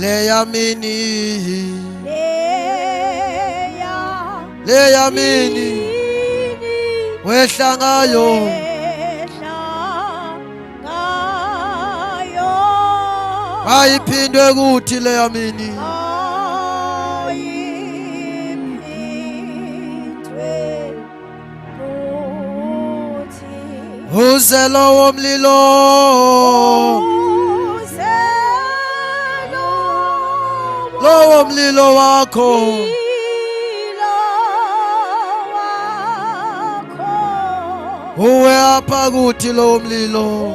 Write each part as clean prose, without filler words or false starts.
leya mini wehla ngayo ayiphindwe kuthi leya mini uzelo womlilo lowo mlilo wakho uwe apha kuthi lowo mlilo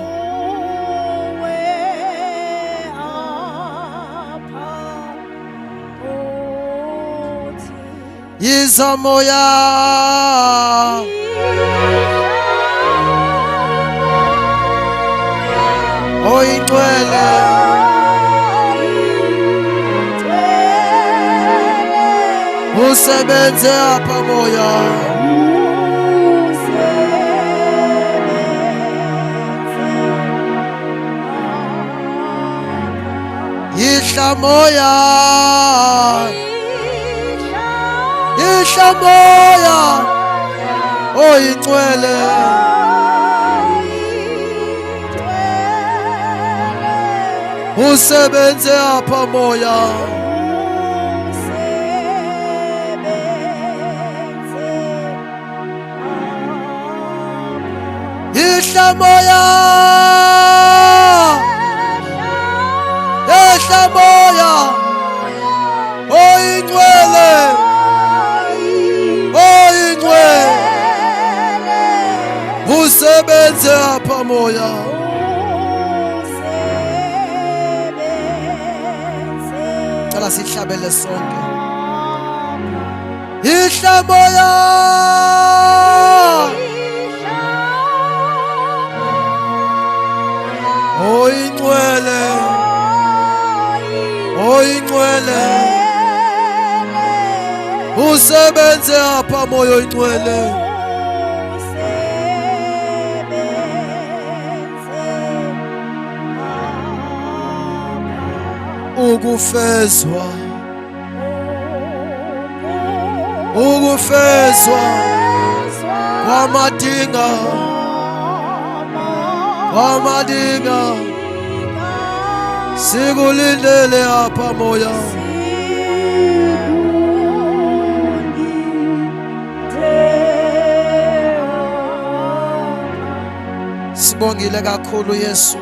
yiza moya oyingcwele usebenze apha moya yihla moya oyingcwele usebenze apha moya yihla moya oyingcwele usebenze apha moya cela sihlabele sonke yihla moya oyingcwele usebenze apha moya oyingcwele ukufezwa kwamadinga sikulindele apha moya sibongile kakhulu Yesu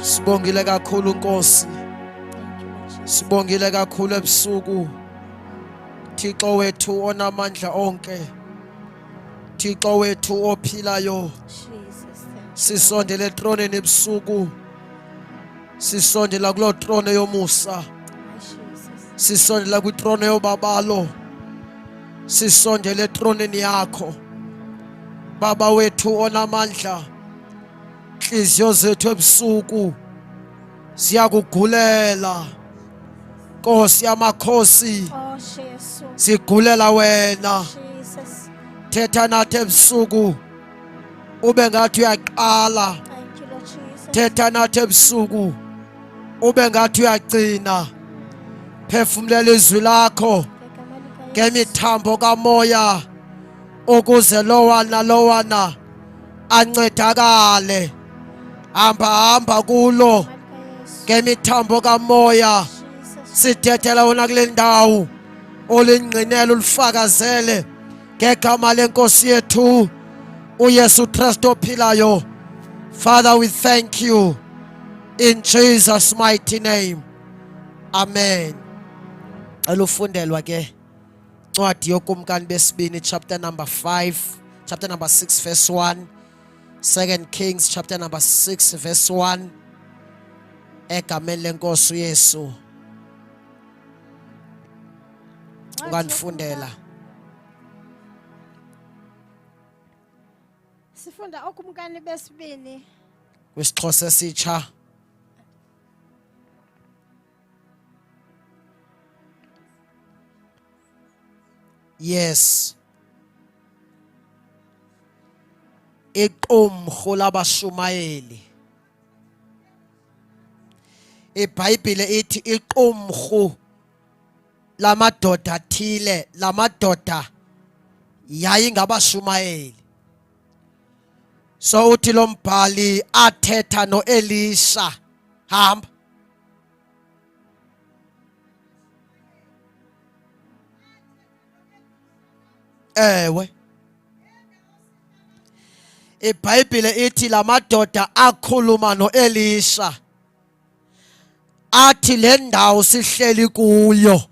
sibongile kakhulu Nkosi sibongile kakhulu ebusuku Thixo wethu onamandla onke Thixo wethu ophilayo sisondele etroneni ebusuku sisondela kulo trone yomusa sisondela kwitrone yobabalo sisondele etroneni yakho Baba wethu onamandla inhliziyo zethu ebusuku siyakugulela Nkosi yamakhosi sigulela wena thetha nathi ebusuku ube ngathi uyaqala thetha nathi ebusuku ube ngathi uyagcina phefumulela izwi lakho ngemithambo kamoya ukuze lowana ancedakale hamba kulo ngemithambo kamoya sithethela wona kule ndawo olingqinela ulifakazele ngegama lenkosi yethu uYesu Kristu ophilayo. Father, we thank you in Jesus' mighty name. Amen. Alufundelwa ke ncwadi yokumkani besibini chapter number 5, chapter number 6 verse 1. 2 Kings chapter number 6 verse 1. Egameni lenkosi uYesu. Ungandifundela. Sifunda okumkani besibini kwisixhosa esitsha. Yes. Iqumrhu labashumayeli. iBhayibhile ithi iqumrhu lamadoda athile, lamadoda yayingabashumayeli. So uthi lo mbhali athetha noElisha, hamba. Ewe, iBhayibhile ithi lamadoda akhuluma noElisha athi le ndawo sihleli kuyo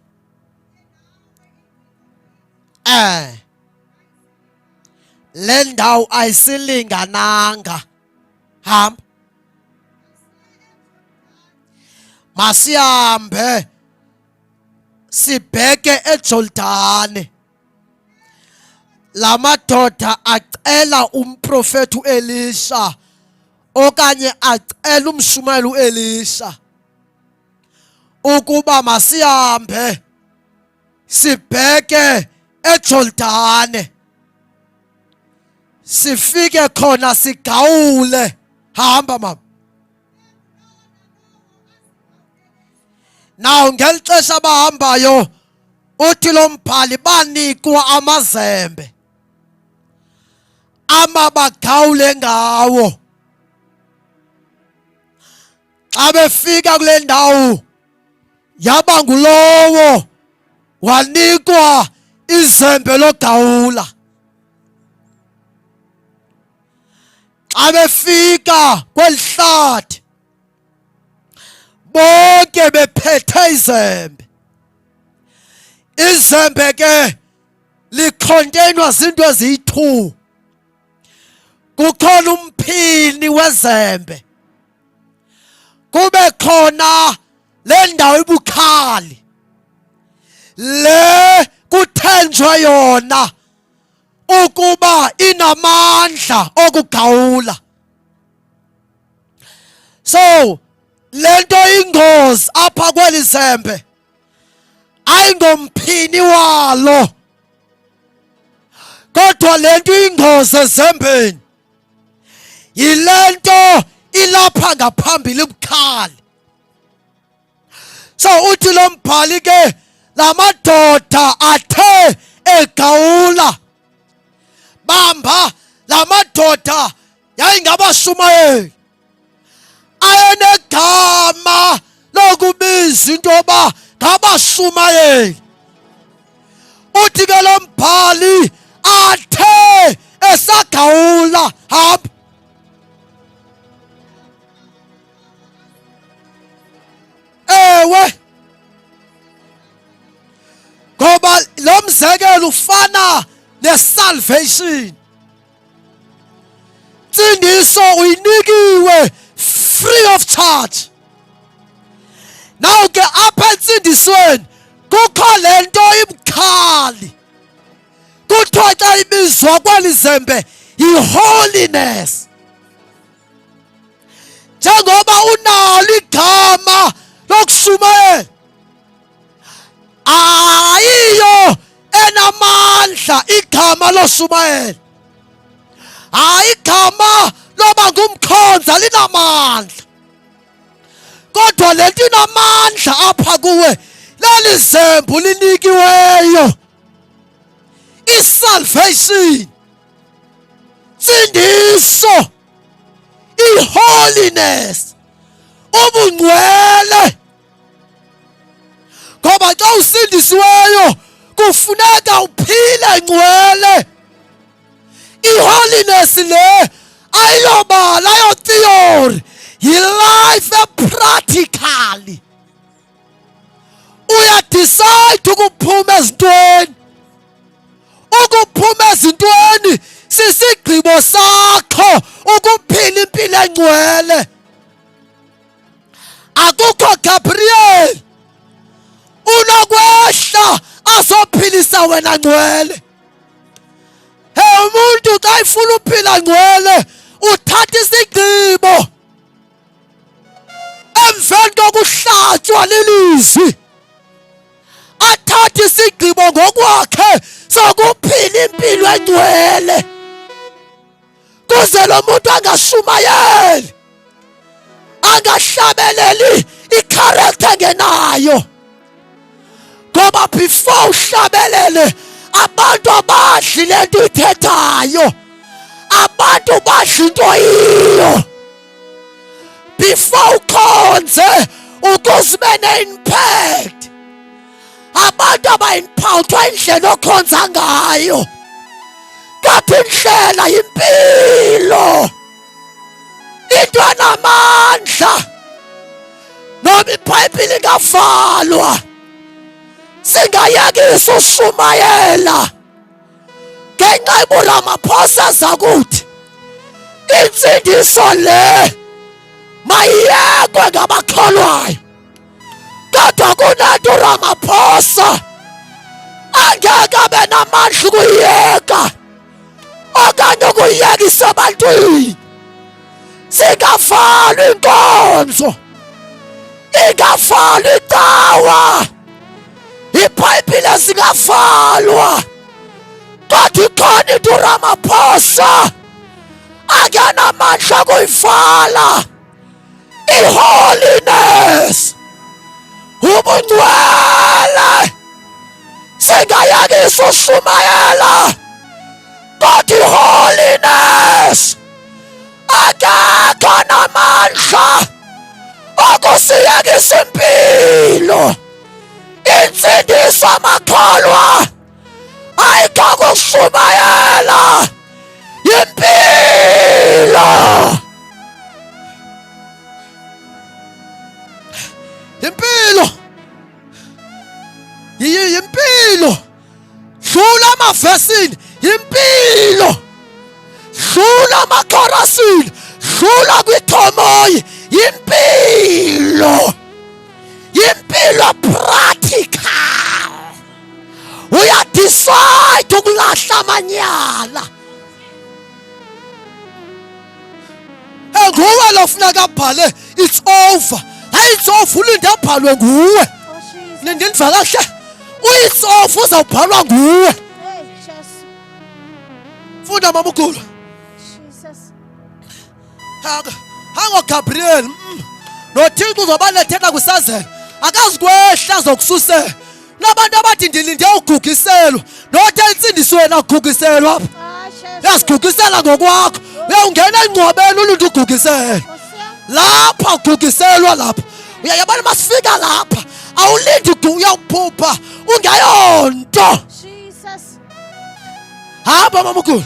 le ndawo ayisilingananga, hamba masihambe sibheke eJordani. Lamadoda acela umprofeti uElisha okanye acela umshumayeli uElisha ukuba masihambe sibheke eJordani, sifike khona sigawule. Hamba mama. Now ngeli xesha abahambayo uthi lo mbhali banikwa amazembe amabagawule ngawo. Xa befika kule ndawo yaba ngulowo wanikwa izembe logawula. Xa befika kweli hlathi bonke bephethe izembe. Izembe ke likhontenwa zinto eziyi-2. Kukhona umphini wezembe, kube khona le ndawo ibukhali le kuthenjwe yona ukuba inamandla okugawula. So lento ingozi apha kweli zembe ayingomphini walo, kodwa lento ingozi ezembeni yilento ilapha ngaphambili ibukhali. So uthi lo mbhali ke lamadoda athe egawula, bamba lamadoda yayingabashumayeli ayenegama lokubiza into yoba ngabashumayeli. Uthi ke lo mbhali athe esagawula, hamba. Ewe, ngoba lo mzekelo ufana nesalvation. Nsindiso uyinikiwe free of charge. Now ke apha entsindisweni kukho lento ibukhali, kuthiwa xa ibizwa kweli zembe yi-holiness. Njengoba unalo igama lokushumayela, ayiyo enamandla igama loshumayela, hayi igama loba ngumkhonzi alinamandla, kodwa lento inamandla apha kuwe leli zembu linikiweyo, isalvation, nsindiso, i-holiness, ubungcwele. Ngoba xa usindisiweyo kufuneka uphile ngcwele. I-holiness le ayiyobala, ayo-theory, yi-life epractically. Uyadicide ukuphuma ezintweni. Ukuphuma ezintweni sisigqibo sakho ukuphila impilo engcwele. Akukho Gabriel unokwehla azophilisa wena ngcwele. Umuntu xa ifuna uphila ngcwele uthatha isigqibo emveni kokuhlatywa lilizwi, athathe isigqibo ngokwakhe sokuphila impilo engcwele, kuze lo muntu angashumayeli, angahlabeleli character ngenayo. Ngoba before uhlabelele abantu abadli lento ithethayo, abantu badla into yiyo. Before ukhonze ukuze ube ne-impact, abantu abayimpawuthwa indlela okhonza ngayo. Kanti indlela yimpilo, into enamandla. Noma iBhayibheli ingavalwa, singayekisa ushumayela ngenxa yoburamaphosa zakuthi insindiso le mayiyekwe ngabakholwayo. Kodwa kunento uRamaphosa angeke abe namandla ukuyiyeka okanye ukuyiyekisa ebantwini. Singavalwa inkonzo, ingavalwa itawa, iBhayibheli zingavalwa. Kodwa ikhona into uRamaphosa angenamandla okuyivala, i-holiness, ubungcwele. Singayekisa ushumayela, kodwa i-holiness akekho namandla okusiyekisa impilo. Insindiso amakholwa ayikho kushumayela, impilo. Impilo, yimpilo. Dlula amavesini, impilo. Dlula amakhorasini, dlula kwithomoyi, impilo. Impilo practical. Uyadecide ukulahla amanyala. Nguwe lo funeka abhale it's over. Hayi it's over ulinde abhalwe nguwe. Oh Jesus. Nindindiva kahle. It's over uzawubhalwa nguwe. Hey, Jesus. Funda mama ukhulu. Jesus. Hango Gabriel. Nothixo uzobalethela kusazela. Akazikwehla zokususela. Nabantu abathi ndilinde ugugiselwa. Nothi insindisweni agugiselwa apha. Ah, Jesus. Yazigugisela ngokwakho. Uyawungena engcwabeni ulinde ugugiselwa. Lapha ugugiselwa lapha. Uyayabona masifika lapha. Awulindi uyawuphupha. Ungayonto. Jesus. Hamba mama ukhulu.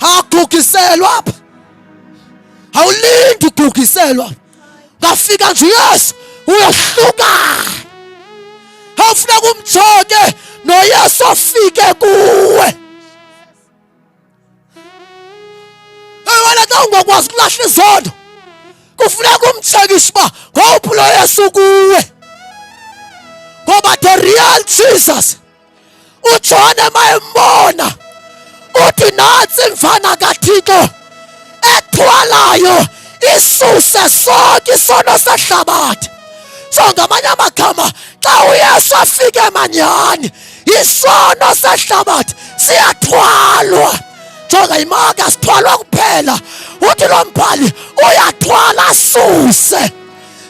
Hagugiselwa apha. Awulindi ugugiselwa. Ngafika nje uYesu uyahluka. Awufuna kumjonge noYesu ofike kuwe. Wena xa ungakwazi ukulahla izondo kufuneka umtshekishe uba ngowuphi lo Yesu kuwe. Ngoba the real Jesus uJohn mayembona uthi nantsi imvana kaThixo ethwalayo isuse sonke isono sehlabathi. So ngamanye amagama xa uYesu afike emanyani isono sehlabathi siyathwalwa. Jonga imaka sithwalwa kuphela. Uthi lo mbhali uyathwala asuse.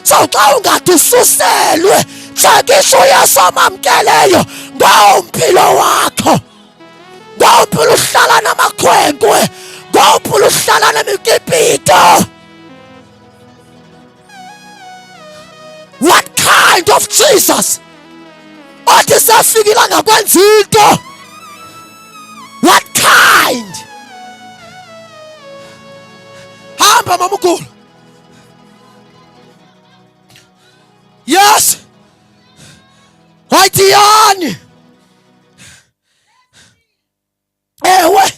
So xa ungathi ususelwe tshekisha uYesu amamkeleyo ngawumpilo wakho. Ngawumpilo uhlala namakhwenkwe. Ngawumpilo uhlala nemikipito. What kind of Jesus? Othi sefikile ngakwenza into. What kind? Hamba mama ukhulu. Yes. Wayithi yani. Ewe.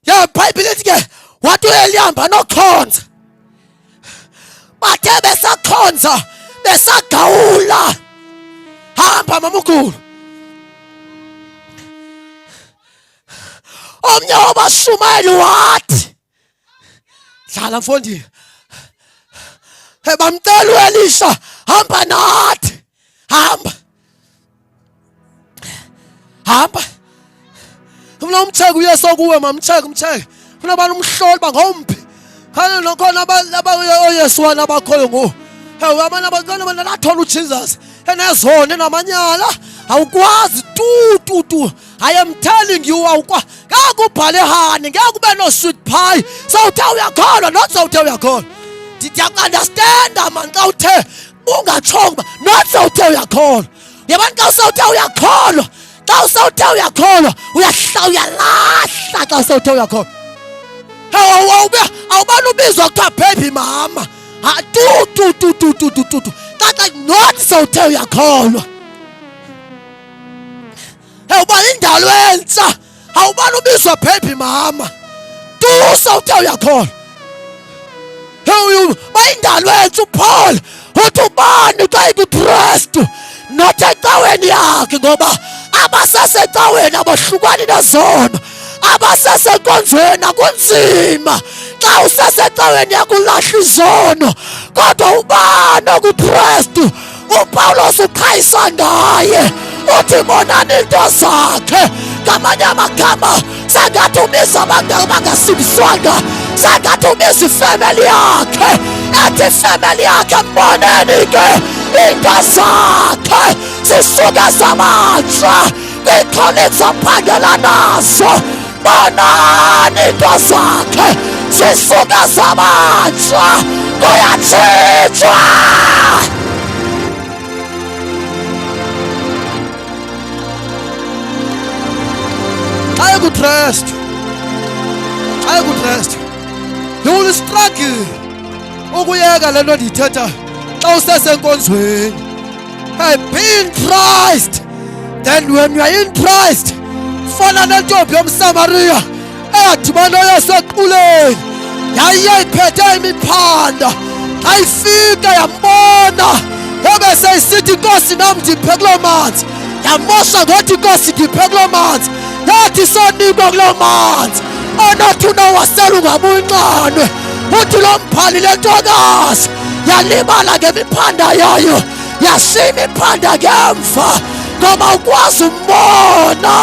Ya iBhayibheli lithi ke wathi uyelihamba nokhonza. Bathe besakhonza besagawula. Hamba mama ukhulu. Omnye wabashumayeli wathi dlala mfondini. Bamcela uElisha hamba nathi. Hamba. Hamba. Ufuna umcheke uYesu kuwe mamcheke umcheke. Ufuna abantu umhloli bangawumphi. khona nokhona oyesu wana abakhoyo ngo hey abanye abantwana banathola uJesus enezona enamanyala awukwazi tu I am telling you awukwa ngakubhale hani ngakube no sweet pie sawuthe uyakholwa not sawuthe uyakholwa ndiyakunderstanda man xa uthe ungachonga not sawuthe uyakholwa yabantu xa usawuthe uyakholwa xa usawuthe uyakholwa uyalahla xa usawuthe uyakholwa awubani ubizwa kuthiwa baby mama tu tata not sawuthe uyakholwa uba indalo entsha awubani ubizwa baby mama tu sawuthe uyakholwa bayindalo entsha uPaul uthi ubani xa ikuKristu not ecaweni yakhe ngoba abasesecaweni abohlukani nezono abasesenkonzweni akunzima xa usesecaweni yakulahla izono kodwa ubani okuKristu uPawulos uqhayisa ngaye uthi bonani into zakhe ngamanye amagama sengathi ubiza abantu abangasindiswanga sengathi ubiza ifamily yakhe ethi ifamily yakhe mboneni ke into zakhe zisuke zamatsha kwiikholegi zaphangela nazo bonani into zakhe zisuke zamatsha kuyatshitshwa ayekuKristu you will struggle ukuyeka lento endiyithetha xa usesenkonzweni hey be in Christ then when you are in Christ fana nentombi yomSamariya eyadibana uYesu equleni yayiyiphethe imiphanda ayifika yambona ebeseyisithi Nkosi nam ndiphe kuloo manzi yamosha ngothi Nkosi ndiphe kuloo manzi yathi sonikwa kuloo manzi onothi unowasela ungabuyinqanwe uthi lo mphali le ntokazi yalibala ngemiphanda yayo yashiya imiphanda ngemva ngoba awukwazi umbona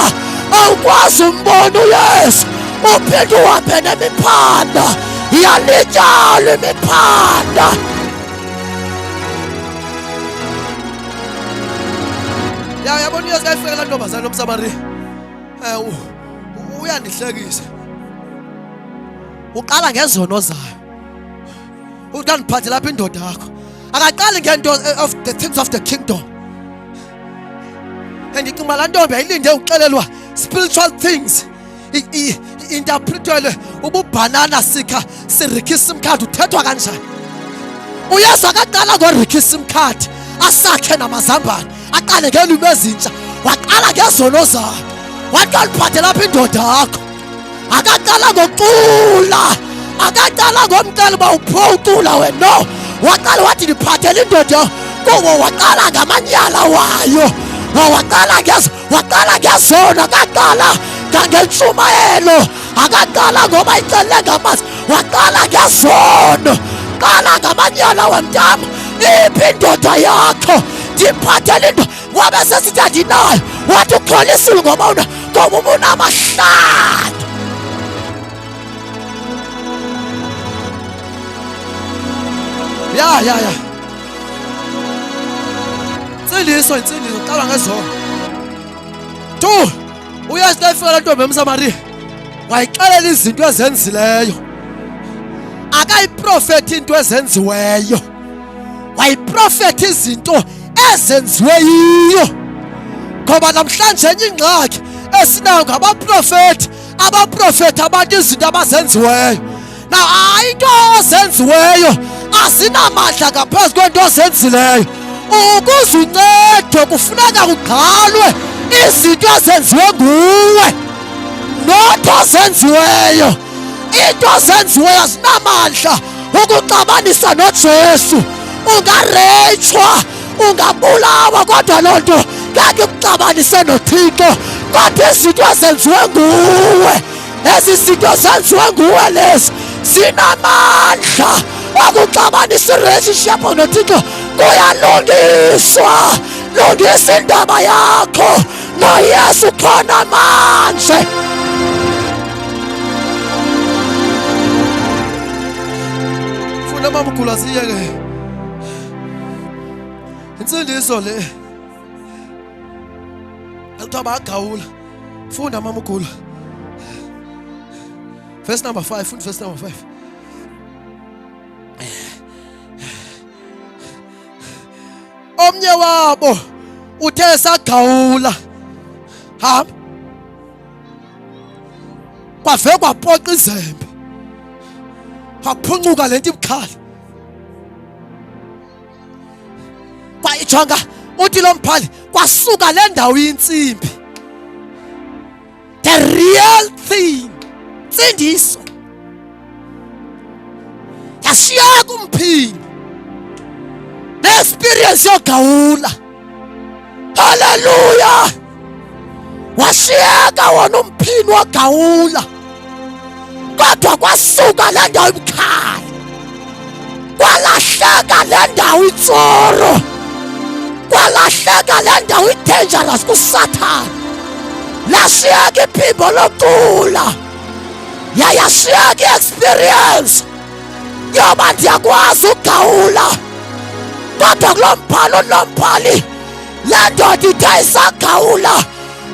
uYesu uphinde uhambe nemiphanda yalityala imiphanda yabona uYesu kayifika laa ntombazana yomSamariya uyandihlekisa uqala ngezono zayo uthi ndiphathe lapha indoda yakho akaqali ngento of the things of the kingdom andicinga laa ntombi yayilinde uxelelwa spiritual things interpretele ububhanana sikha sirikhisa imkhadi uthethwa kanjani uYesu akaqala ngorikhisa imkhadi asakhe namazambane aqale ngelwimi ezintsha waqala ngezono zayo wathi aliphathe lapha indoda yakho akaqala ngokucula akaqala ngomcela uba upho ucula wena no waqala wathi ndiphathele indoda kuwo waqala ngamanyala wayo waqala ngezona akaqala ngangentshumayelo akaqala ngoba icele ngamazi waqala ngezono qala ngamanyala wemntama iphi indoda yakho ndiphathele into wabe sesithi andinayo wathi ukholisile ngoba ubunamahlanu ya insindiso qala ngezona tu uYesu kayifika laa ntombi yomSamariya wayixelela izinto ezenzileyo akayiprofethi into ezenziweyo wayiprofethi izinto ezenziwe yiyo ngoba namhlanje enye ingxaki esinayo ngabaprofethi abantu izinto abazenziweyo now into ozenziweyo azinamandla ngaphezu kwento ozenzileyo ukuze uncedwe kufuneka kugqalwe izinto ezenziwe nguwe not ozenziweyo into ozenziweyo azinamandla ukuxabanisa noJesu ungareyitshwa ungabulawa kodwa loo nto ngeke ikuxabanise noThixo kodwa izinto ezenziwe nguwe ezi zinto zenziwe nguwe lezi zinamandla ukuxabanisa irelationship noThixo kuyalungiswa lungisa indaba yakho noYesu khona manje mama ukhula siyeke insindiso le akuthiwa bayagawula funda mama ukhula verse number 5 funda verse number 5 omnye wabo uthe sagawula hamba kwave kwapoqa izembe kwaphuncuka lento ibukhali kwayijonga uthi lo mphali kwasuka le ndawo yinsimbi the real thing insindiso yashiyeka umphini ne-experience yogawula haleluya washiyeka wona umphini wogawula kodwa kwasuka le ndawo ibukhali kwalahleka le ndawo itsoro kwalahleka le ndawo i-dangerous kusathane lashiyeka iphimbo locula yayashiyeka i-experience yoba ndiyakwazi ugawula kodwa kulo mphali le ndoda ithe isagawula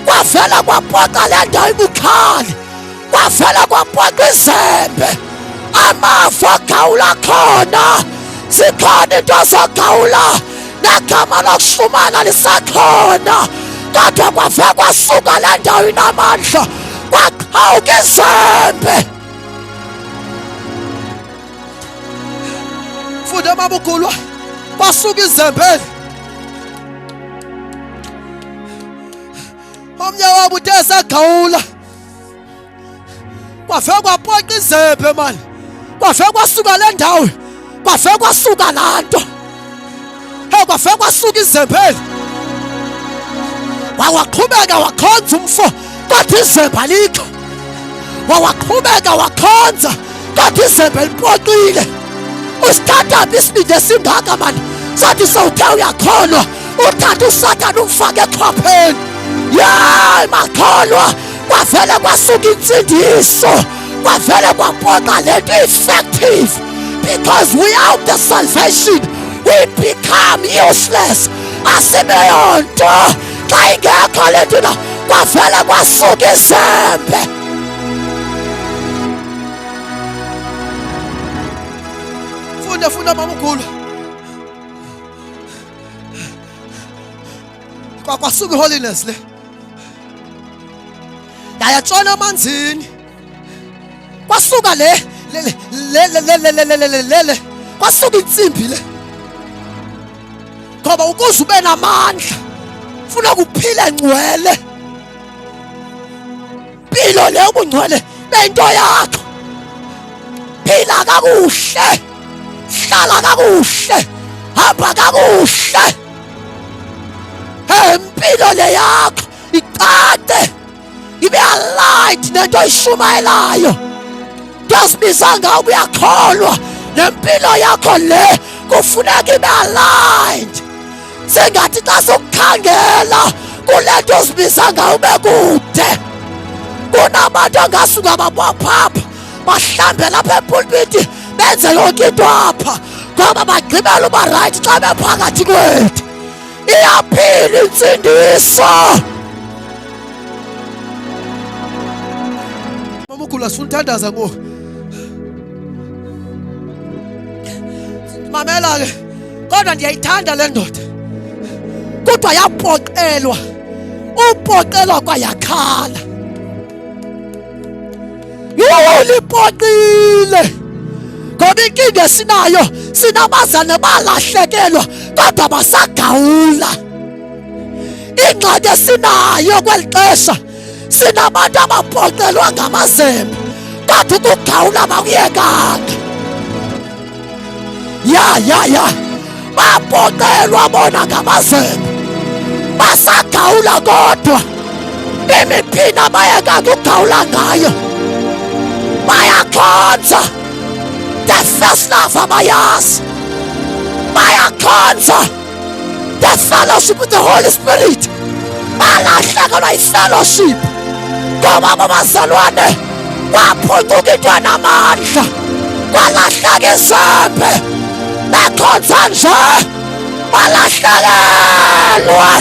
kwavela kwapoqa le ndawo ibukhali kwavela kwapoqa izembe amafa agawula khona zikhona into zogawula negama lokuhlumana lisakhona kodwa kwave kwasuka le ndawo inamandla kwaqhawuka izembe funda mama ukhulwa kwasuka izembeli omnye wabo uthe sagawula kwave kwapoqa izembe mani kwave kwasuka le ndawo kwave kwasuka laa nto kwave kwasuka izembeli wawaqhubeka wakhonza umfo kodwa izembe alikho wawaqhubeka wakhonza kodwa izembe lipoqile usithathaphi isibindi esingaka mani sathi sowuthe uyakholwa uthatha uSathane umfake ekhwapheni yeyi makholwa kwavele kwasuka insindiso kwavele kwapoqa lento effective because without the salvation we become useless asibeyonto xa ingekho le nto kwavele kwasuka izembe funda mama ukhulu kwasuka iholiness le yayatshona amanzini kwasuka le kwasuka intsimbi le ngoba ukuze ube namandla funa kuphile ngcwele impilo le ubungcwele bento yakho phila kakuhle hlala kakuhle hamba kakuhle impilo le yakho iqade ibe aligned nento oyishumayelayo ndiyazibizanga uyakholwa nempilo yakho le kufuneka ibe aligned sengathi xa sokukhangela kule nto ozibizanga ube kude kunabantu angasuka babaphapha bahlambe lapha epulpiti benze yonke into apha ngoba bagqibela uba right xa bephakathi kwethu iyaphila insindiso mama ukhula sunithandaza ngoku mamela ke kodwa ndiyayithanda le ndoda kodwa yapoqelwa upoqelwa kwayakhala ulipoqile ngoba inkinga esinayo sinabazane balahlekelwa kodwa basagawula ingxaki esinayo kweli xesha sinabantu abapoqelwa ngamazembe kodwa ukugawula bakuyekanga ya bapoqelwa bona ngamazembe basagawula kodwa imiphina bayekanga ugawula ngayo bayakhonza the first love abayazi bayakhonza the fellowship with the Holy Spirit balahlekelwa i-fellowship ngoba babazalwane kwaphucuka into namandla kwalahleka izembe bekhonza nje balahlekelwe,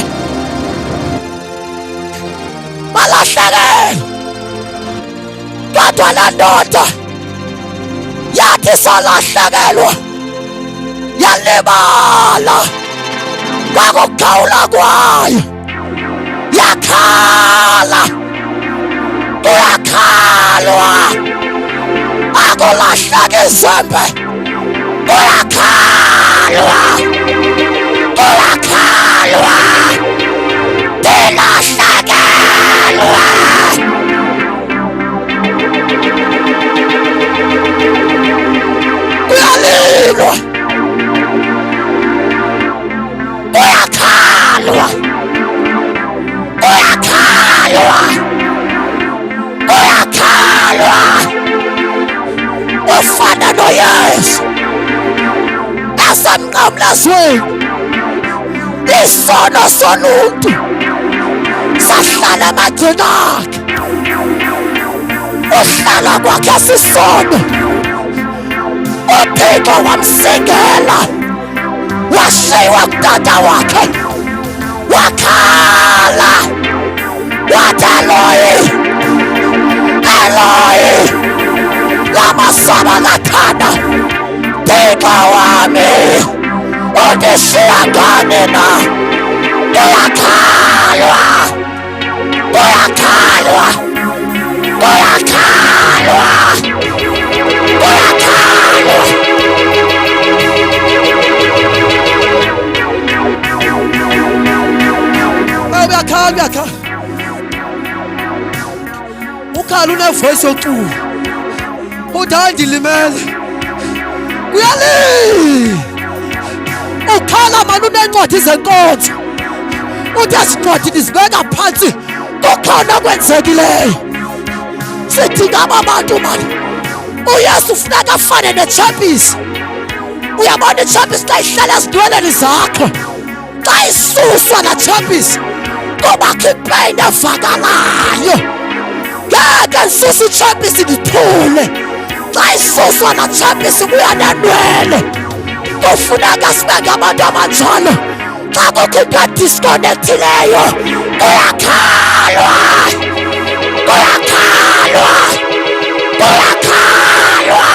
balahlekelwe. Kodwa la ndoda yathi salahlekelwa yalibala kwakukhawula kwayo, yakhala, kuyakhalwa, akulahleka izembe, kuyakhalwa, kuyakhalwa, tilahlekelwa. Kuyalilwa, kuyakhalwa, kuyakhalwa, kuyakhalwa. Ufana noYesu esemnqamlezweni, isono soluntu sahlala emagcini akhe, uhlala kwakhe sisono. uThixo wamsingela, washiwa kutata wakhe, wakhala, wathi Eloi, Eloi, lama sabachthani, Thixo wami undishiya ngani na? Kuyakhalwa, kuyakhalwa, kuyakhalwa, kuyakhalwa. Uyakhala, ukhala unevoice yoculo, uthi andilimele, kuyali. Ukhala mani uneencwadi zenkonzo, uthi ezincwadi ndizibeka phantsi, kukhona okwenzekileyo. Sithi ngaba bantu mani, uYesu funeka afane netshapisi. Uyabona itshapisi xa ihlala ezidweleni zakho, xa isuswa laa tshapisi kubakho ipeyini evakalayo. Ngeke ndisuse itshapisi ndithule, xa isuswa laa tshapisi kuya nenwele. Kufuneka sibe ngabantu abanjalo. Xa kukho into ediskonektileyo, kuyakhalwa, kuyakhalwa, kuyakhalwa.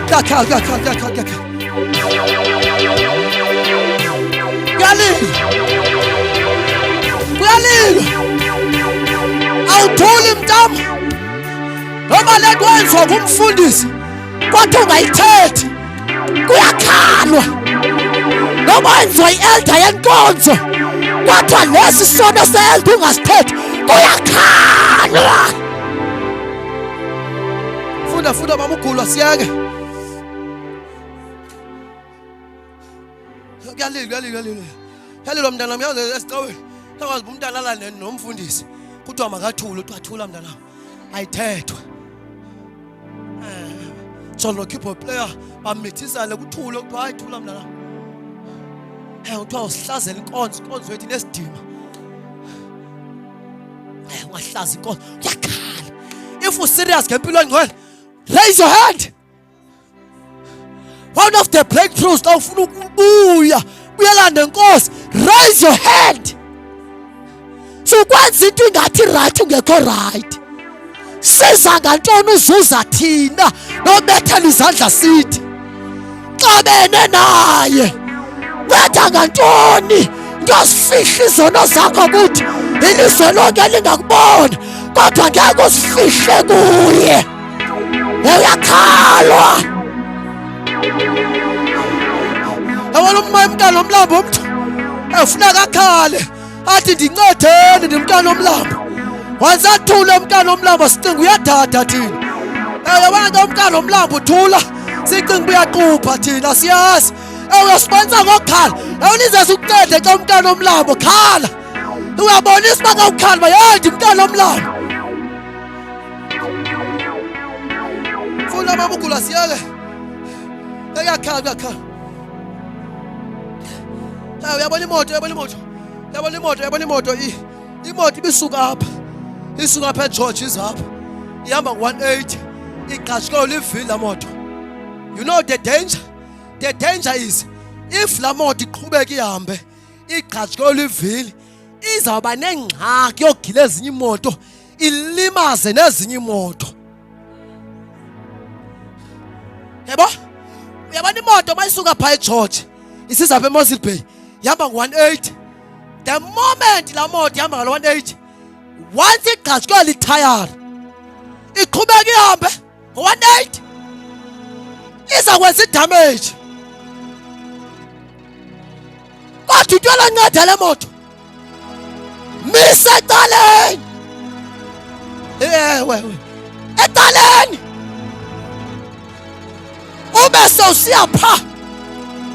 Kuyakhala, kuyalilwa, kuyalilwa. Awuthuli mntam, noma le nto wenziwa ngumfundisi kodwa ungayithethi, kuyakhalwa. Noma wenziwa i-elder yenkonzo kodwa lesi sono se-elder ungasithethi, kuyakhalwa. Funda mama ugulwa, siyeke. Kuyalilwa mntanam, yazi esicaweni akwazi uba umntana alale nomfundisi kuthiwa makathule, uthi wathula mntanam, ayithethwa. John lo-keyboard player bammithisane kuthule, kuthiwa hayi thula mntanam. Kuthiwa usihlazela inkonzo yethu inesidima. Ungahlazi inkonzo, uyakhala. If userious ngempilo engcwele, raise your hand. One of the breakthroughs xa ufuna ukubuya uyalanda enkosi, raise your hand. Sukwenza into ingathi right ungekho right. Siza ngantoni uzuza thina nobethela izandla sithi xa bene naye? Wetha ngantoni ngiyosifihla izono zakho kuthi ilizwe lonke lingakubona, kodwa ngeke usifihle kuye. Uyakhalwa. Yabona umntana omlambo umntu efuneka akhale athi ndincedeni ndimntana omlambo. Wanzathula umntana omlambo sicinga uyadada thina. Yabona ke umntana omlambo uthula sicinga uyaqupha thina, siyazi. Uyasibonisa ngokukhala. Awunize ukuncede xa umntana omlambo khala. Uyabonisa uba ngawukhala baye ndimntana omlambo. Funa mama ugula, siyeke. Uyakhala. Uyabona imoto, imoto ibisuka apha. Isuka apha eGeorge izapha. Ihamba ngo-180 igqashko livili la moto. You know the danger? The danger is if la moto iqhubeka ihambe igqashko livili izawuba nengxaki yogila ezinye imoto ilimaze nezinye imoto. Yebo? Uyabona imoto mayisuka pha eGeorge isiza apha eMosile Bay ihamba ngo180. The moment la moto ihamba ngo180 once igqashko litayari iqhubeka ihambe ngo180 izakwenza idamage. Kodwa into lanceda le moto mise ecaleni. Wewe ecaleni ube sowusiya pha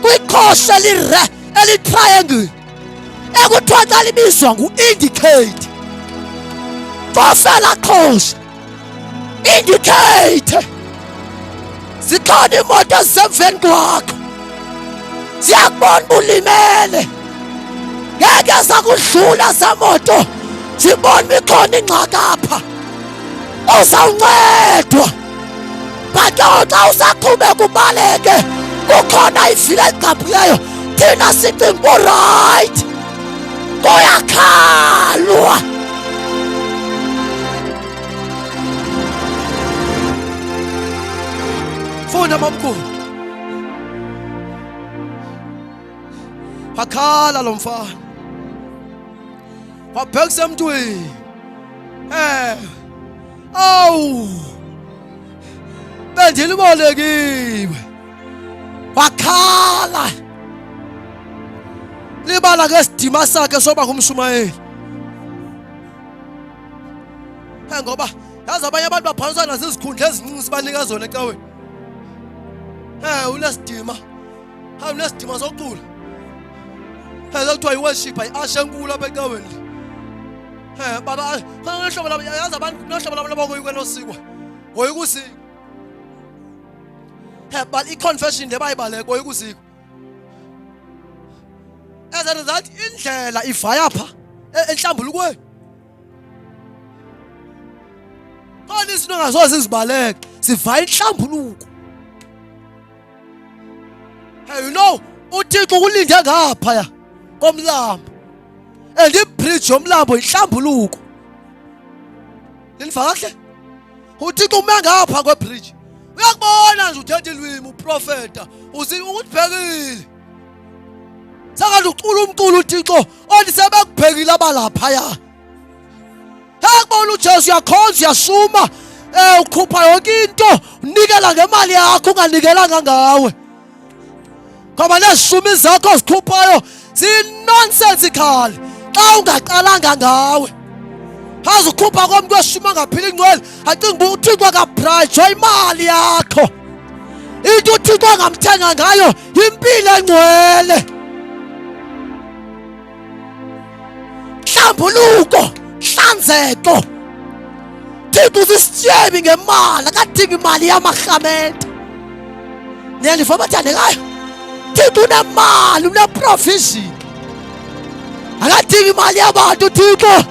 kwiqhosha eli-triangle ekuthiwa xa libizwa ngu-indicate. Fofela qhosha indicate. Zikhona imoto ezisemveni kwakho ziyakubona uba ulimele, ngeke zakudlula zemoto zibona uba ikhona ingxaki apha uzawuncedwa. But xa usaqhubeka ubaleke kukhona ivili eligqabhileyo thina sicinga uba right kuyakhalwa. Funda mamkhulu, wakhala lo mfana wabhekisa emntwini. Awu bendilibolekiwe, wakhala libala ngesidima sakhe soba ngumshumayeli. Ngoba yazi abanye abantu baphaniswa nazizikhundla ezincinci sibanika zona ecaweni. Unesidima, unesidima sokucula. Sekuthiwa yi-worship ayi-ashe enkulu apha ecaweni. Baba kunohlobo labo, yazi abantu kunohlobo labo labokoyika nosikwa koyika usiko. But i-confession le bayibaleka koyika usiko. As a result indlela ivaya pha enhlambulukweni. Khona izinto ongasoze zibaleke sivaya inhlambuluko. You know uThixo kulinde ngaphaya komlambo, and ibridge yomlambo inhlambuluko. Linifa kahle? uThixo ume ngapha kwebridge uyakubona nje uthetha ilwimi uprofeta uthi ukubhekile. Sakathi ucula umculo uThixo othi sebekubhekile abalaphaya. Yakubona uJesu uyakhonza uyasuma ukhupha yonke into unikela ngemali yakho unganikelanga ngawe. Ngoba nezishumi zakho zikhuphayo zi-nonsensical xa ungaqalanga ngawe. Haza ukhupha komuntu weshuma ngaphila ingcwele acinga uba uThixo akabrajwa imali yakho. Into uThixo angamthenga ngayo impilo engcwele. Hlambuluko, hlanzeko. Thixo usisityebi ngemali, akadingi imali yamarhamente. Niyaniva abathandekayo? Thixo unemali, uneprovision. Akadingi imali yabantu Thixo.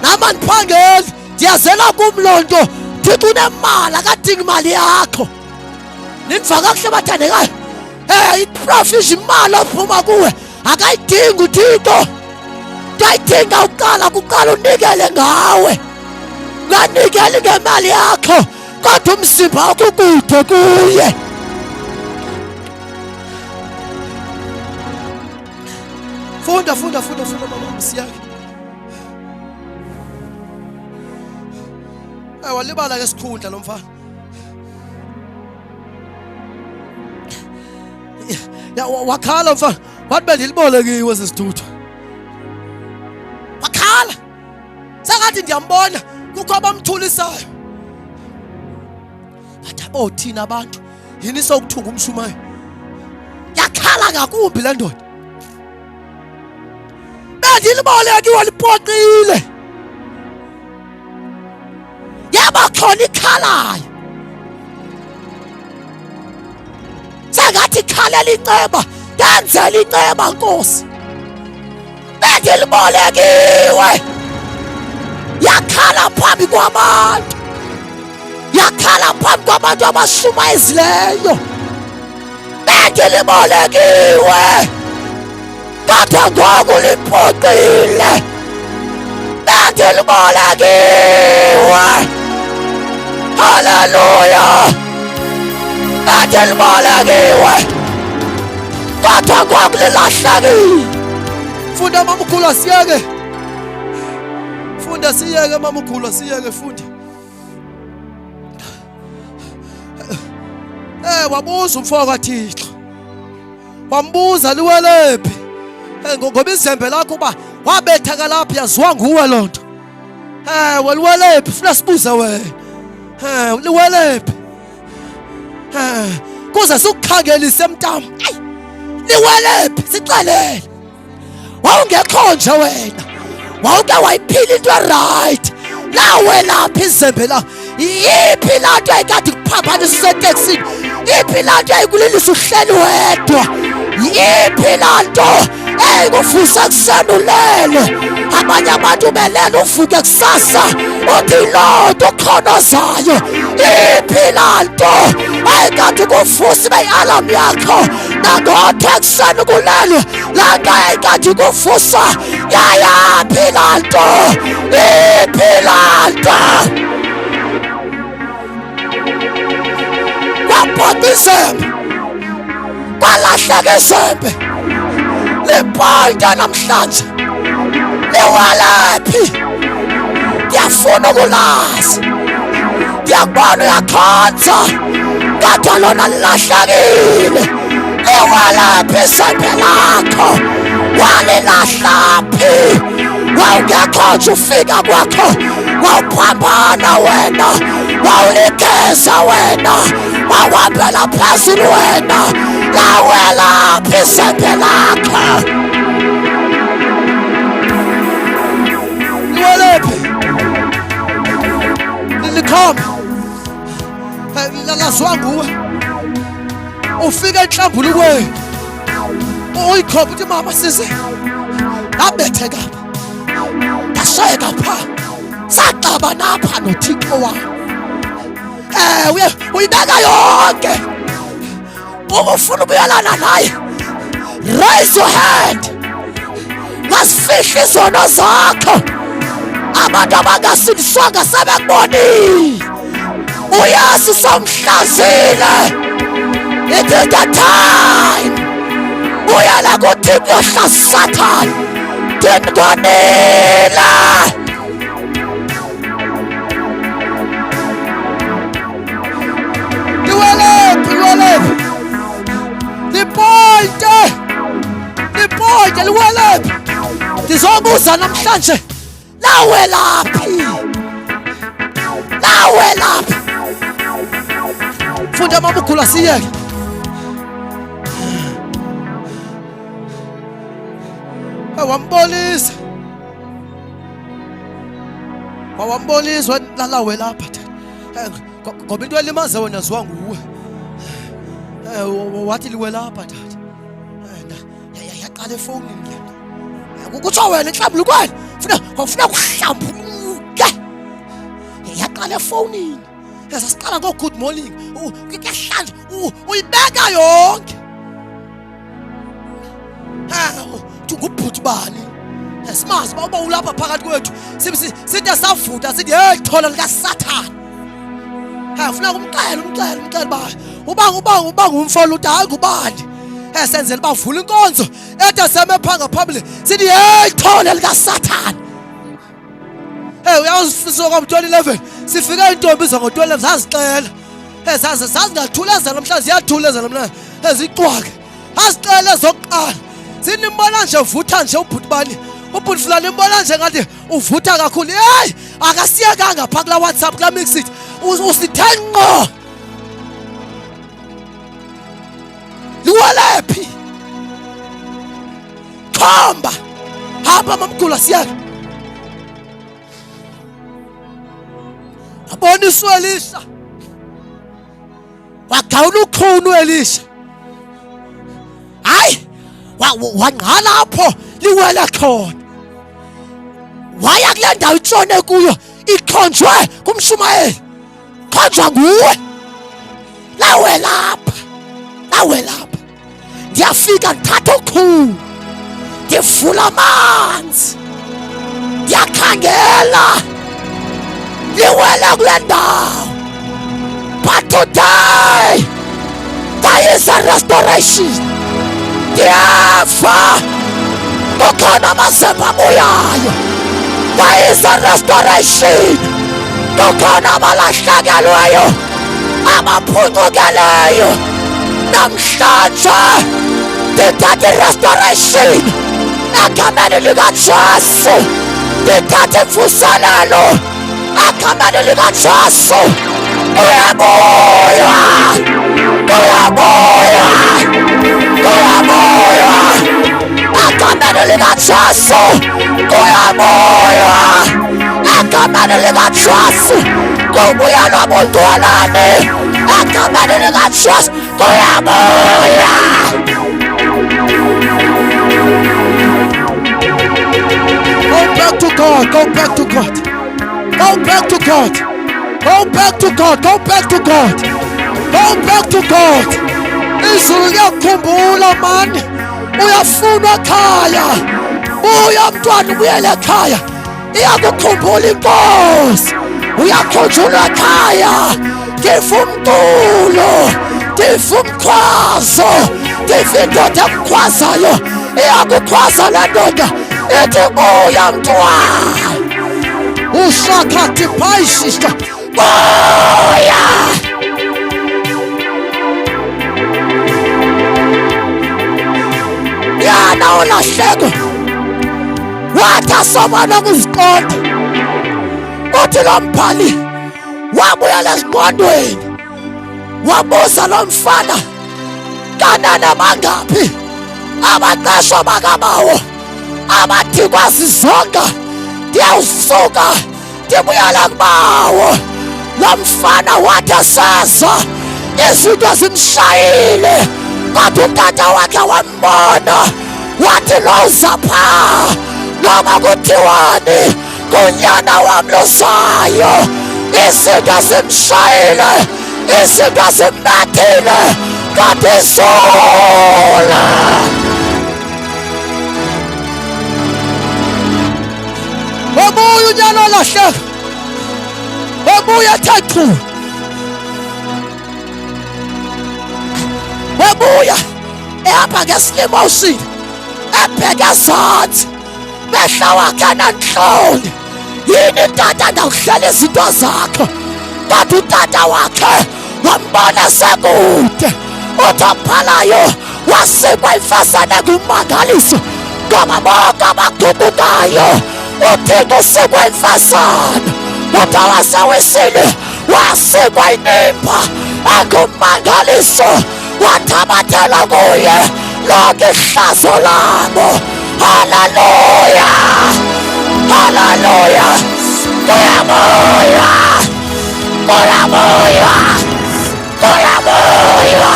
Nama ndiphangeli ndiyazela kumlonto. Thixo unemali, akadingi imali yakho. Niniva kakuhle bathandekayo? Iprovision imali ophuma kuwe akayidingi uThixo. Uyayidinga kuqala unikele ngawe. Unganikeli ngemali yakho kodwa umzimba wakho ukude kuye. Funda mama msiyake. Walibala ke sikhundla lo mfana. Wakhala mfana, wathi bendilibolekiwe sisithutho. Wakhala. Sakathi ndiyambona kukho abamthulisayo. Bathi abo thina abantu yini sokuthunga umshumayo. Yakhala ngakumbi le ndoda. Bendilibolekiwe lipoqile. Yaba khona ikhalayo. Sengathi ikhalela inceba, yenzela inceba Nkosi. Bendilibolekiwe. Yakhala phambi kwabantu. yakhala phambi kwabantu abashumayezileyo bethi libolekiwe kodwa ngoku liphoxile bethi libolekiwe. Haleluya. Bethi libolekiwe kodwa ngoku lilahlekile. Funda mama ukhula siyeke. Funda siyeke mama ukhula siyeke funda. Wabuza umfoko kaThixo. Wambuza liwelephi? Ngoba izembe lakho uba wabetha lapha yaziwa nguwe loo nto. Liwelephi? Funa sibuze wena. Liwelephi? Kuze sikukhangelise mntama. Liwelephi? Sixelele. Wawungekho nje wena. Wawuke wayiphila into right. Lawe lapha izembe lakho. Yiphi laa nto ayikade kuphambanisa useteksini? Yiphi laa nto ayikulilisa uhleli wedwa? Yiphi laa nto eyikuvusa ekuseni abanye abantu belele uvuke kusasa uthi loo nto ukhonozayo? Yiphi laa nto ayikade ukuvusa ibe yi-alarm yakho nangothi ekuseni kulelwe? Laa nto ayikade ukuvusa yayaphi laa nto? Yiphi laa nto? Kwabhota izembe, kwalahleka izembe, libhalta namhlanje. Liwelephi? Ngiyafuna ukulazi, ngiyakubona uyakhonza kodwa lona lilahlekile. Liwelephi izembe lakho? Walilahlaphi? Wawungekho nje ufika kwakho wawuphambana wena, wawuligeza wena, wawahambela phezulu wena. Lawelaphi izembe lakho? Liwelephi? Likhombe laziwa nguwe. Ufika enhlambulukweni uyikhombe uthi mama size ngabethe kapha ngashayeka pha saqaba napha noThixo wami. Uyibeka yonke. Uma ufuna ukubuyelana naye, raise your hand. Ngasifihla izono zakho. Abantu abangasindiswanga sebekubonile. Uyazi somhlazile. It is the time. Uyala kuThixo yohla Satan. Ndingonela. Liwelephi? Lipointe liwelephi? Ndizobuza namhlanje. Lawelaphi? Funda mama ukhula siyeke. Wambonisa lalawe lapha ngoba into elimaze wena ziwa nguwe. Wathi liwe lapha tata. Yaqala efonini yena. Kutsho wena enhlambulukweni ufuna kuhlambuluke. Yaqala efonini. Sasiqala ngo good morning. Kuyahlanza uyibeka yonke. Ngubhuti bani? Simazi uba ulapha phakathi kwethu. Sithi savuta sithi hey thola lika Satan. Ufuna umxele uba ngumfolo uthi hayi ngubani. Senzele bavula inkonzo ethi semephanga phambili sithi hey thola lika Satan. Uyazifisa ngo-2011 sifike intombi ngo-2011 zazixela. Zazingathuleza namhlanje ziyathuleza namhlanje eziqwake. Azixele zokuqala. Sinimbona nje uvutha nje ubhuti bani. Ubhuti fulani imbona nje ngathi uvutha kakhulu. Hey, akasiyekanga pha kula WhatsApp kula Mixit. Usithenqo. Liwelephi? Khomba. Hamba mamkhulu siyeke. Aboniswa Elisha. Wagawula ukhunu Elisha. Hayi, wangqala lapho liwele khona. Waya kule ndawo itshone kuyo ikhonjwe kumshumayeli. ndiyakhonjwa nguwe. Lawe lapha ndiyafika ndithatha ukhulu, ndivula amanzi, ndiyakhangela liwele kule ndawo. But today there is a restoration. Ndiyeva kukhona amazembe abuyayo. There is a restoration. Kukhona abalahlekelweyo, abaphuncukeleyo. Namhlanje ndithatha i-restoration egameni likaJesu. Ndithatha imvuselelo egameni likaJesu. Uyabuya, uyabuya, uyabuya egameni likaJesu. Uyabuya egameni likaJesu. Kubuya nobuntwalane egameni likaJesu. Uyabuya. Go back to God, go back to God, go back to God, go back to God, go back to God, go back to God. Izulu liyakukhumbula mani, uyafunwa ekhaya. Buya mntwana ubuyele ekhaya, iyakukhumbula inkosi. Uyakhunjulwa ekhaya. Ndiva umculo, ndiva umkhwazo, ndiva indoda ekukhwazayo. Iyakukhwaza le ndoda ithi buya mntwana. Ushakati pai sister, buya. Yana ulahleko wathi asobala kuziqonda. Uthi lo mbhali wabuyela ezingqondweni, wabuza lo mfana, kanana bangaphi abaqeshwa bakabawo abathi kwazizonga ndiyawusuka ndibuyela kubawo. Lo mfana wathi eseza izinto zimshayile, kodwa utata wakhe wambona wathi lozapha noma kuthiwani kunyana wam lozayo. Izinto zimshayile, izinto zimbethile, kodwa izola. Wabuya unyana olahleka, wabuya ethe chu, wabuya ehamba ngesilimoshini ebheke ezantsi. Mehla wakhe nantloli, yini tata ndawuhlela izinto zakho? Kodwa utata wakhe wambona sekude. Uthi obhalayo wasikwa imfazane ngummangaliso, ngoba bonke abaguqukayo uThixo usikwa imfazane. Uthi awasawisile wasikwa inimba engummangaliso, wathabathela kuye lonke ihlazo labo. Haleluya, haleluya. Kuyabuya, kuyabuya, kuyabuya.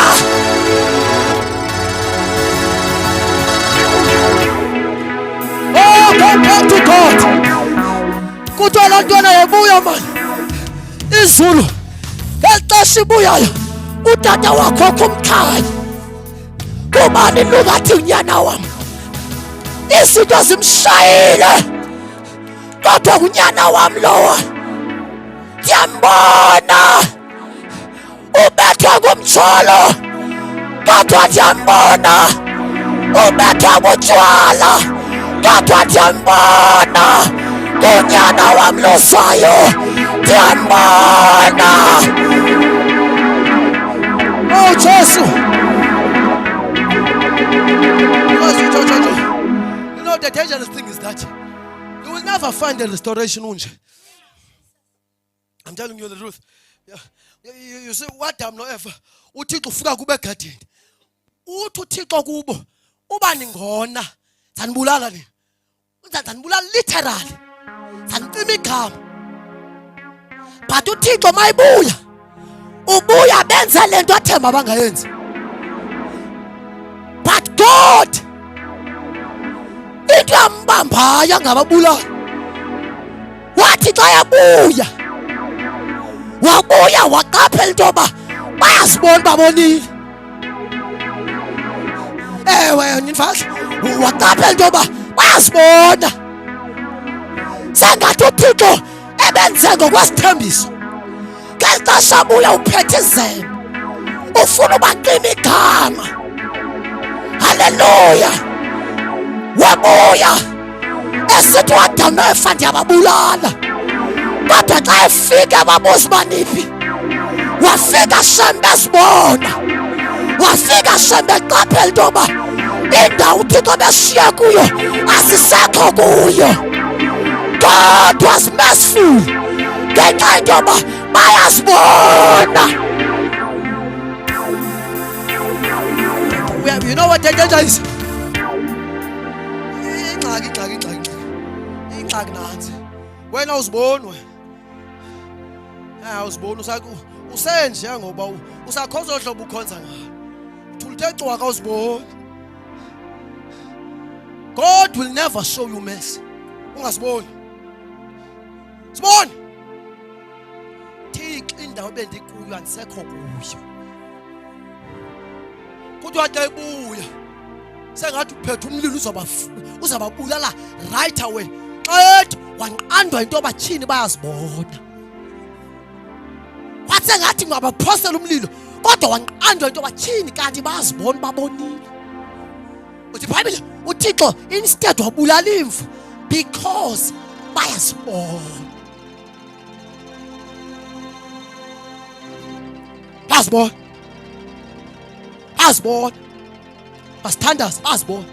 Oh, go back to God. Kuthiwa laa ntwana yabuya mani. Izulu ngexesha ibuyayo utata wakho kumkhaya. Kubani lukathi unyana wam izinto zimshayile, kodwa unyana wam lowa ndiyambona ubethwa ngumjolo, kodwa ndiyambona ubethwa butywala, kodwa ndiyambona kunyana wam lozayo. Ndiyambona. Oh Jesu. You know the dangerous thing is that you will never find a restoration unje. I'm telling you the truth. You see what I'm not ever. uThixo ufika kube egadini. Uthi uThixo kubo uba ningona sanibulala nini. Sanibulala literally. Sanibima igama. But uThixo mayibuya ubuya benze lento athemba bangayenzi. But God into yambambayo ngababulala. Wathi xa yabuya wabuya waqaphela into yoba bayazibona babonile. Ewe nifahla waqaphela into yoba bayazibona sengathi uThixo ebenze ngokwesithembiso. Ngeli xesha buya uphethe izembe ufuna ubaqima igama. Haleluya. Wabuya esithi uAdamefa ndiyababulala, kodwa xa efika babuza baniphi, wafika shem bezibona, wafika shem beqaphela into yoba indawo uThixo beshiye kuyo asisekho kuyo. God was merciful ngenxa into yoba bayazibona. You know what the danger is? Ingxaki nansi. Wena uzibona uzibona usenje ngoba usakhonza ohlobo ukhonza ngalo. Thulithe cwaka uzibona. God will never show you mercy. Ungasiboni. Sibona. Thixo indawo bendikuyo andisekho kuyo. Kodwa xa ebuya sengathi uphethe umlilo uzababulala right away. Xa ethi wanqandwa into yoba tyhini bayazibona. Wathi sengathi ngabaphosela umlilo kodwa wanqandwa into yoba tyhini kanti bayazibona babonile. Uthi iBhayibhile uThixo instead wabulala imvu because bayazibona. Bayazibona. Bayazibona. Basithandaza bayazibona.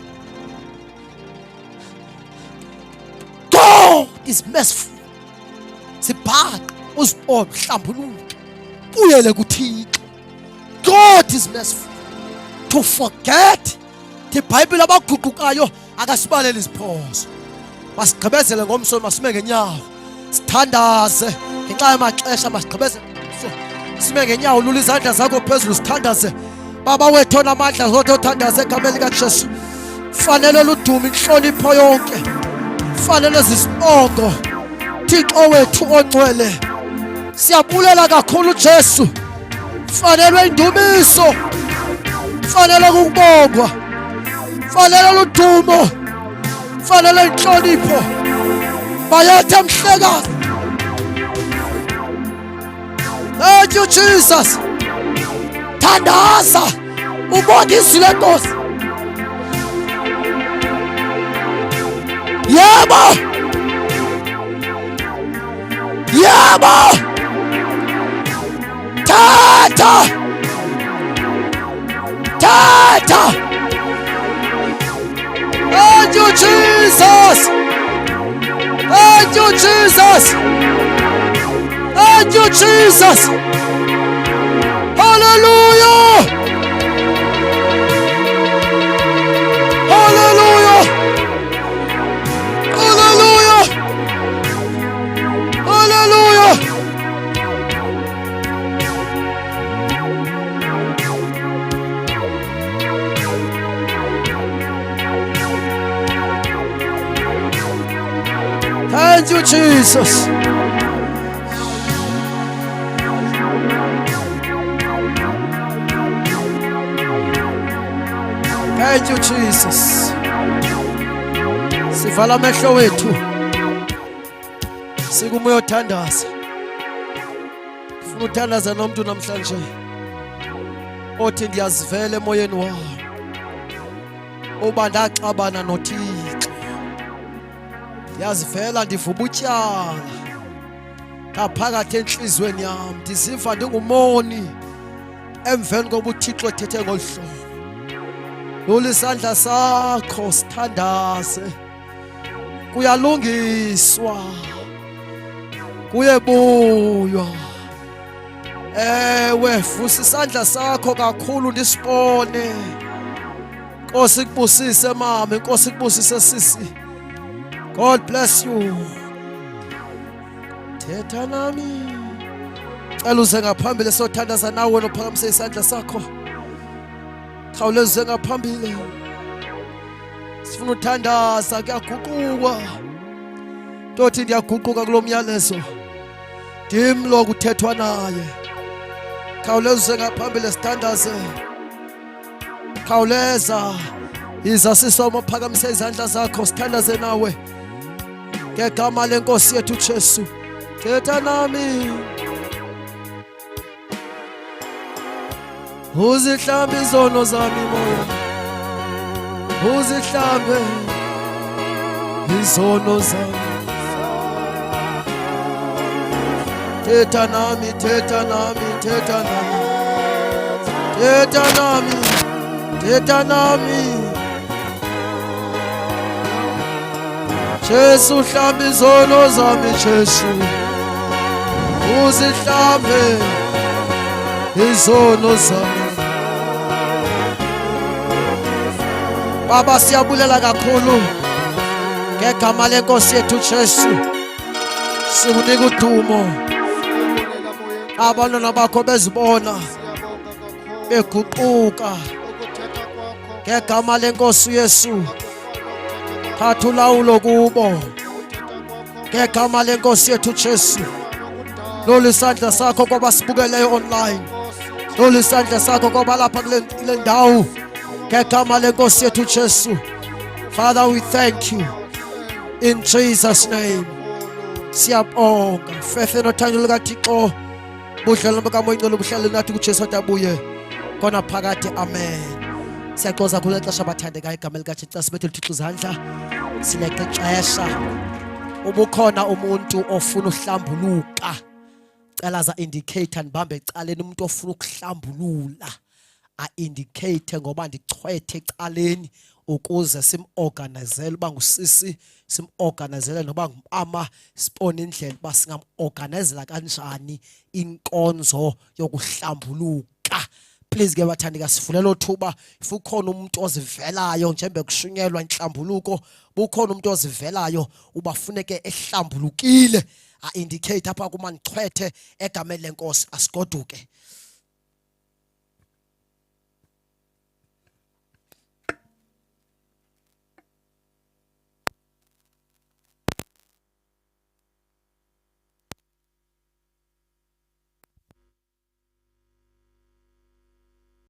God is merciful. Sibhaqa uzibona hlambuluke. Buyele kuThixo. God is merciful. To forget. IBhayibhile abaguqukayo akasibaleli iziphoso. Masigqibezele ngomso, masime ngenyawo. Sithandaze ngenxa yamaxesha, masigqibezele ngomso. Sime ngenyawo, lula izandla zakho phezulu sithandaze. Baba wethu onamandla zonke uthandaze egameni likaJesu. Fanele ludume inhlonipho yonke. Fanele zisibongo. Thixo wethu ongcwele. Siyabulela kakhulu Jesu. Fanele indumiso. Fanele ukubongwa. Fanele ludumo. Fanele inhlonipho. Bayethe mhlekazi. Thank you Jesus. Thandaza ubona izwi lenkosi. Yebo. Yebo. Tata. Tata. Thank you Jesus. Thank you Jesus. Thank you Jesus. Hallelujah. Hallelujah. Hallelujah. Hallelujah. Thank you Jesus. Thank you Jesus. Sivala amehlo wethu sikume uyothandaza. Ufuna uthandaza nomuntu namhlanje othi ndiyazivela emoyeni wami uba ndaxabana noThixo. Ndiyazivela ndivuba utyala ngaphakathi enhlizweni yami. Ndiziva ndingumoni emveni koba uThixo ethethe ngolu hlobo. Lula isandla sakho sithandaze. Kuyalungiswa. Kuyebuywa. Ewe vusa isandla sakho kakhulu ndisibone. Nkosi kubusise mama, Nkosi kubusise sisi. God bless you. Thetha nami. Cela uze ngaphambili sothandaza nawe wena uphakamise isandla sakho. Khawuleze ngaphambili. Sifuna uthandaza kuyaguquka. Ntothi ndiyaguquka kulo myalezo. dim lo kuthethwa naye. Khawuleza ngaphambili sithandaze. Khawuleza iza sisoma phakamise izandla zakho sithandaze nawe. Ngegama lenkosi yethu Jesu. Thetha nami. Uzihlambe izono zami moya. Uzihlambe izono zami. Thetha nami, thetha nami, thetha nami. Thetha nami, thetha nami. Jesu hlambe izono zami Jesu. Uzihlambe izono zami. Baba siyabulela kakhulu ngegama lenkosi yethu Jesu. Sikunika udumo. Abantwana bakho bezibona beguquka ngegama lenkosi Yesu. Thatha ulawulo kubo ngegama lenkosi yethu Jesu. Lolu isandla sakho kwabasibukeleyo online. Lolu isandla sakho kwabalapha kule ndawo ngegama lenkosi yethu Jesu. Father, we thank you in Jesus name. Siyabonga fefe nothando lukaThixo budlelwane bukaMoya Ngcwele buhlale nathi kuJesu abuye khona phakathi. Amen. Siyaxoza kule xesha bathandekayo igama likaThixo sibethe uThixo izandla. Sileqe ixesha ubukhona umuntu ofuna uhlambuluka. Cela za indicator ndibambe ecaleni umuntu ofuna ukuhlambulula. A indicate ngoba ndichwethe ecaleni ukuze simorganizele uba ngusisi simorganizele noba ngumama sibone indlela uba singamorganizela kanjani inkonzo yokuhlambuluka. Please ke bathandika sivulela uthuba if ukhona umuntu ozivelayo njengoba kushunyelwa inhlambuluko bukhona umuntu ozivelayo ubafuneke ehlambulukile a indicate apha kuma ndichwethe egameni lenkosi asigoduke.